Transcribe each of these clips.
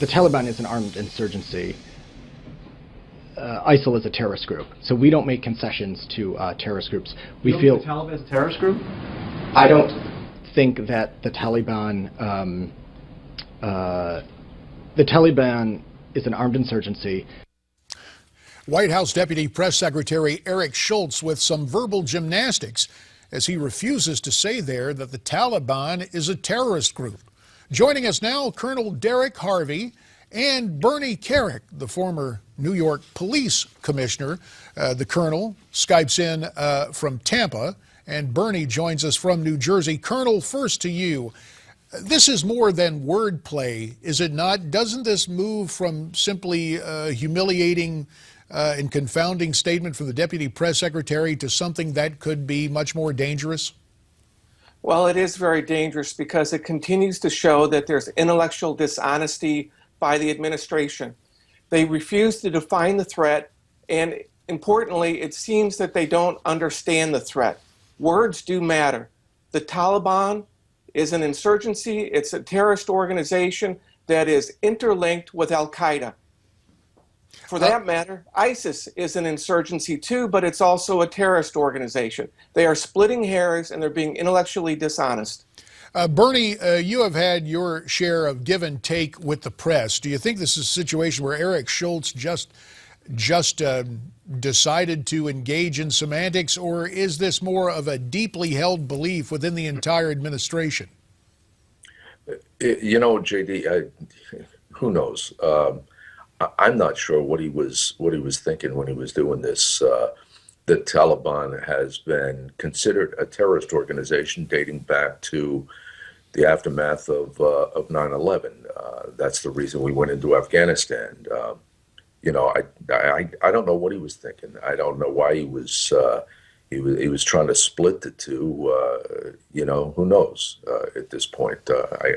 the Taliban is an armed insurgency. ISIL is a terrorist group, so we don't make concessions to terrorist groups. We feel the Taliban is a terrorist group. I don't think that the Taliban is an armed insurgency. White House Deputy Press Secretary Eric Schultz with some verbal gymnastics as he refuses to say there that the Taliban is a terrorist group. Joining us now, Colonel Derek Harvey and Bernie Kerik, the former New York Police Commissioner. The Colonel Skypes in from Tampa, and Bernie joins us from New Jersey. Colonel, first to you. This is more than wordplay, is it not? Doesn't this move from simply humiliating and confounding statement from the Deputy Press Secretary to something that could be much more dangerous? Well, it is very dangerous because it continues to show that there's intellectual dishonesty by the administration. They refuse to define the threat, and importantly, it seems that they don't understand the threat. Words do matter. The Taliban is an insurgency. It's a terrorist organization that is interlinked with Al-Qaeda. For that matter, ISIS is an insurgency too, but it's also a terrorist organization. They are splitting hairs and they're being intellectually dishonest. Bernie, you have had your share of give and take with the press. Do you think this is a situation where Eric Schultz just decided to engage in semantics, or is this more of a deeply held belief within the entire administration? You know, JD, who knows? I'm not sure what he was thinking when he was doing this. The Taliban has been considered a terrorist organization dating back to the aftermath of 9/11. That's the reason we went into Afghanistan. You know, I don't know what he was thinking. I don't know why he was trying to split the two. You know, who knows at this point?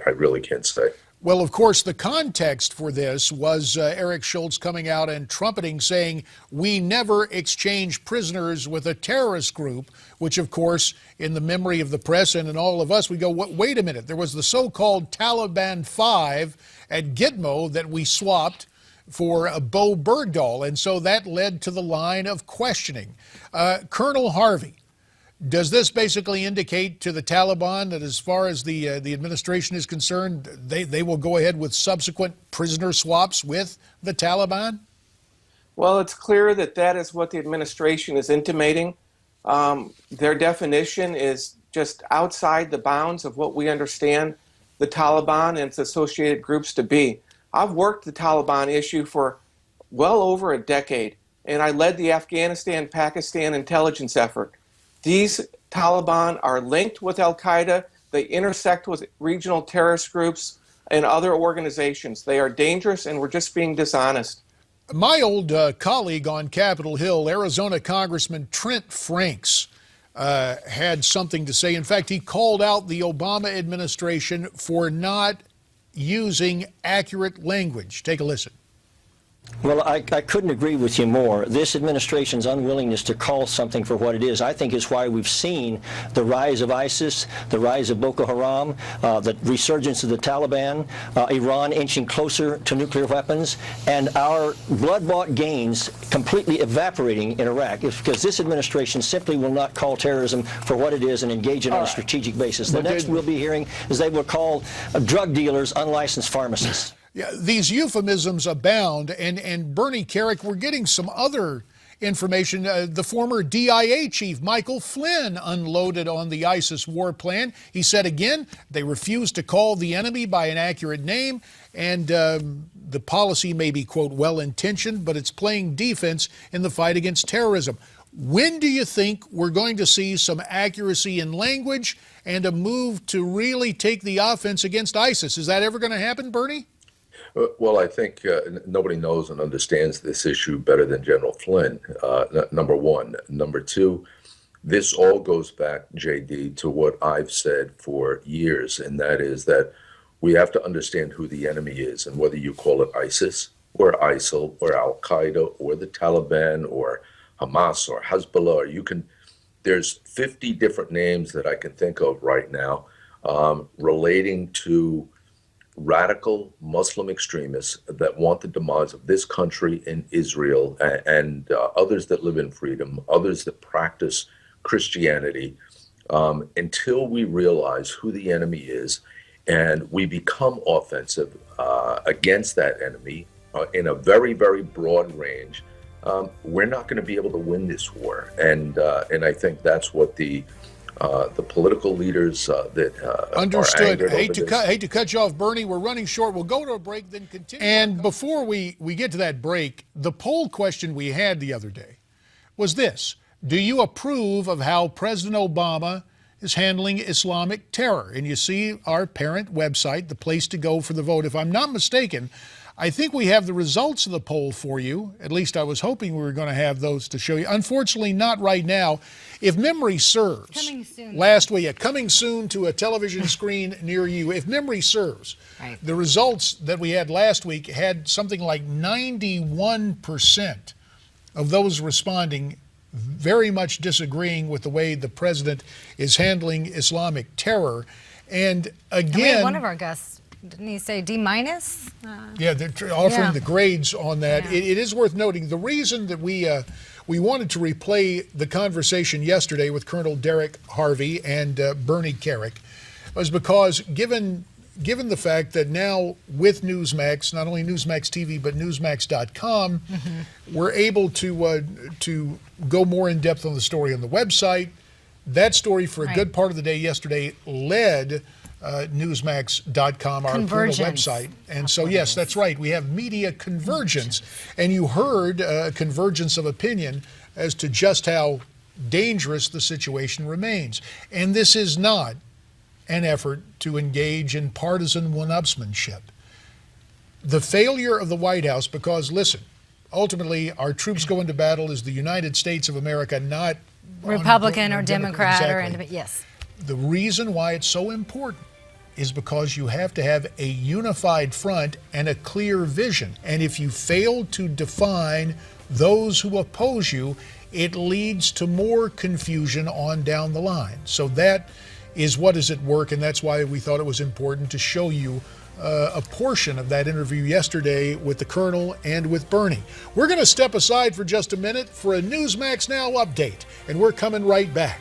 I really can't say. Well, of course, the context for this was Eric Schultz coming out and trumpeting, saying, we never exchange prisoners with a terrorist group, which, of course, in the memory of the press and in all of us, we go, wait a minute, there was the so-called Taliban 5 at Gitmo that we swapped for a Bo Bergdahl, and so that led to the line of questioning. Colonel Harvey, does this basically indicate to the Taliban that as far as the administration is concerned, they will go ahead with subsequent prisoner swaps with the Taliban? Well, it's clear that that is what the administration is intimating. Their definition is just outside the bounds of what we understand the Taliban and its associated groups to be. I've worked the Taliban issue for well over a decade, and I led the Afghanistan-Pakistan intelligence effort. These Taliban are linked with Al-Qaeda. They intersect with regional terrorist groups and other organizations. They are dangerous, and we're just being dishonest. My old colleague on Capitol Hill, Arizona Congressman Trent Franks, had something to say. In fact, he called out the Obama administration for not using accurate language. Take a listen. Well, I couldn't agree with you more. This administration's unwillingness to call something for what it is, I think, is why we've seen the rise of ISIS, the rise of Boko Haram, the resurgence of the Taliban, Iran inching closer to nuclear weapons, and our blood-bought gains completely evaporating in Iraq, because this administration simply will not call terrorism for what it is and engage it on a strategic basis. The next we'll be hearing is they will call drug dealers unlicensed pharmacists. Yeah, these euphemisms abound, and Bernie Kerik, we're getting some other information. The former DIA chief, Michael Flynn, unloaded on the ISIS war plan. He said again, they refused to call the enemy by an accurate name, and the policy may be, quote, well-intentioned, but it's playing defense in the fight against terrorism. When do you think we're going to see some accuracy in language and a move to really take the offense against ISIS? Is that ever going to happen, Bernie? Well, I think nobody knows and understands this issue better than General Flynn, number one. Number two, this all goes back, JD, to what I've said for years, and that is that we have to understand who the enemy is, and whether you call it ISIS or ISIL or Al-Qaeda or the Taliban or Hamas or Hezbollah, or there's 50 different names that I can think of right now relating to radical Muslim extremists that want the demise of this country and Israel and others that live in freedom, others that practice Christianity, until we realize who the enemy is and we become offensive against that enemy in a very, very broad range, we're not going to be able to win this war. And I think that's what the political leaders that understood. Are hate to cut you off, Bernie. We're running short. We'll go to a break, then continue. And before we get to that break, the poll question we had the other day was this: do you approve of how President Obama is handling Islamic terror? And you see our parent website, the place to go for the vote. If I'm not mistaken, I think we have the results of the poll for you. At least I was hoping we were going to have those to show you. Unfortunately, not right now. If memory serves, coming soon. Last week, coming soon to a television screen near you. If memory serves, right. The results that we had last week had something like 91% of those responding very much disagreeing with the way the president is handling Islamic terror. And again, one of our guests, didn't he say D-? Yeah, they're offering the grades on that. Yeah. It is worth noting the reason that we wanted to replay the conversation yesterday with Colonel Derek Harvey and Bernie Kerik was because given the fact that now with Newsmax, not only Newsmax TV but Newsmax.com, we're able to go more in depth on the story on the website. That story for a good part of the day yesterday led Newsmax.com, our Colonel website. And so, yes, that's right. We have media convergence. And you heard a convergence of opinion as to just how dangerous the situation remains. And this is not an effort to engage in partisan one-upsmanship. The failure of the White House, because, listen, ultimately our troops go into battle as the United States of America, not Republican or Democrat or exactly. independent. Yes. The reason why it's so important is because you have to have a unified front and a clear vision. And if you fail to define those who oppose you, it leads to more confusion on down the line. So that is what is at work, and that's why we thought it was important to show you a portion of that interview yesterday with the Colonel and with Bernie. We're going to step aside for just a minute for a Newsmax Now update, and we're coming right back.